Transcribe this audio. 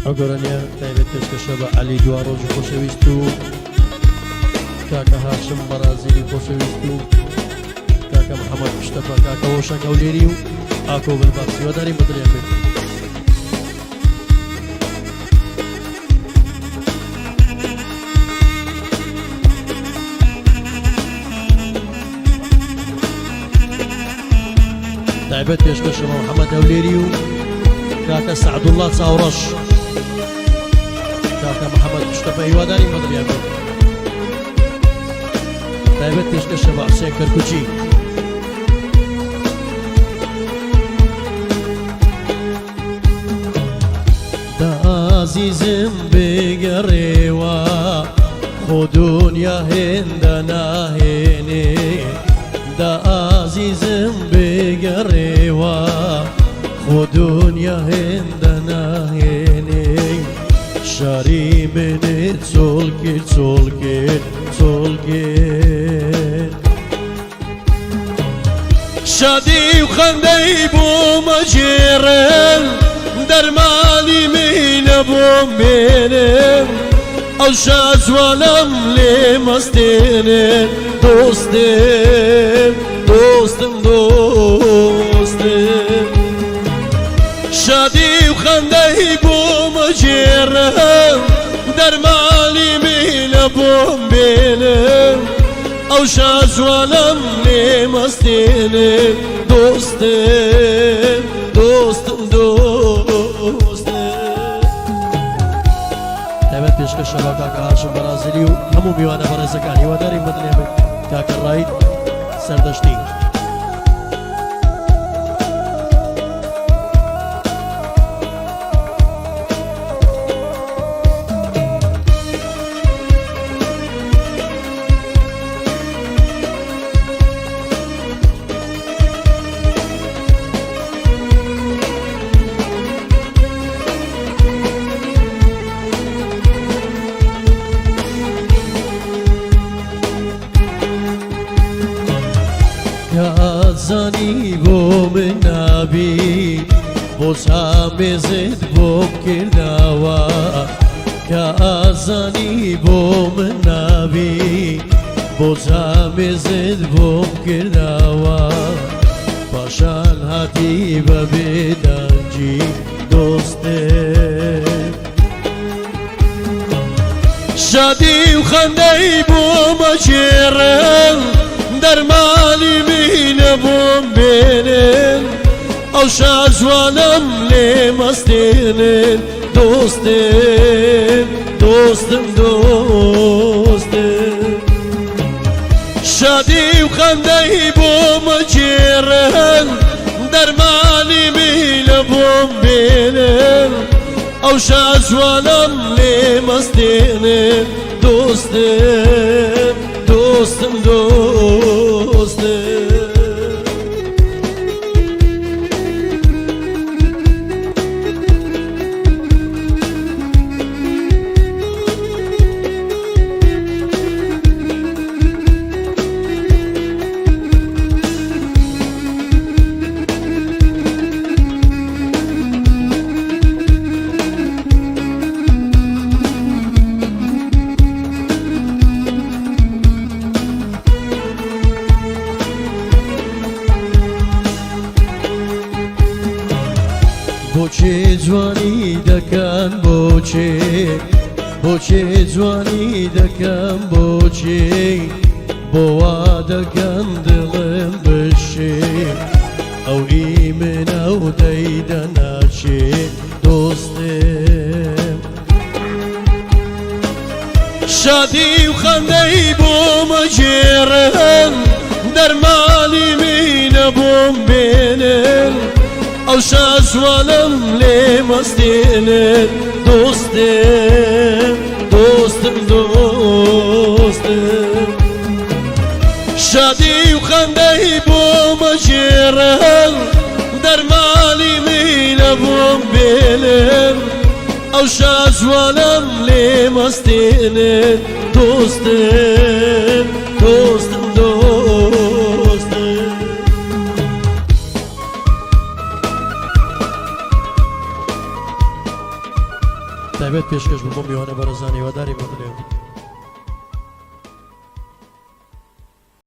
ئەگەرانیا تایبەت پێشکەشە بە عەلی دواڕۆژی خۆشەویست و کاکە هاشم بەرازیلی خۆشەویست و کاکە محەممەد مشتەفا کاکە وەشە گەولێری و ئاکۆ بلباسی وەداری بەدرێن بێت تایبەت پێشکەشە بە محەممەد هەولێری و کاکە سەعدوڵڵا چاوڕەش کاکە محەممەد مشتەفا هیواداری بەدرێن بێت تایبەت پێشکەشە بە حوسێن کەرکوچی دا عزیزم بگەڕێوە خۆ دونیا هێندە ناهێنێ دا عزیزم بگەڕێوە خۆ دونیا هێندە ناهێنێ شاری منێت چۆڵکێ چۆڵکێ چۆڵکێ شادی و خەندەی بۆمە جێڕن دەرمانی منە بۆم بێنم ئەو شازوانم لێ مەستێنن دۆستم دۆستم دۆستم شادی و خەندەی بۆمە جێڕن دەرمانی منە بۆم بێنم ئەو شازوانم لێ مەستێنن دۆستم دۆستم دۆستم تایبەت پێشکەشە بە کاکە هاشم بەرازیلی و هەموو میوانە بەڕێزەکان هیواداری بەدرێن بێت کاکە ڕاید سەردەشتی زانی بۆ من نابی بۆ چامێزت بۆم کرداوە کە ئازانی بۆ من نابی بۆ چامێزت بۆم کرداوە پاشان هاتی بە بێدەنجی دۆستم شادی و خەندەی بۆمە جێڕن دەرمانی منە بۆم بێنن ئەو شازوانم لێ مەستێنن دۆستم دۆستم دۆستم شادی و خەندەی بۆمە جێڕن دەرمانی منە بۆم بێنن ئەو شازوانم لێ مەستێنن دۆستم دۆستم دۆستم بۆچێ جوانی دەکەن بۆچێ بۆچێ جوانی دەکەم بۆچێ بۆ وا دەکەم دڵم بشێ ئەو ئیمنە و دەیدە ناچێ دۆستم شادی و خەندەی بۆمە جێڕن دەرمانی منە بۆم بێنن ئەو شازوانم لێ مەستێنن دۆستم دۆستم دۆستم شادی و خەندەی بۆمە جێڕن دەرمانی منە بۆم بێنن ئەو شازوانم لێ مەستێنن دۆستم دۆستم دۆستم تایبەت پێشکەش بوو بۆ میوانە بەرەزانی هیواداری مەدلێ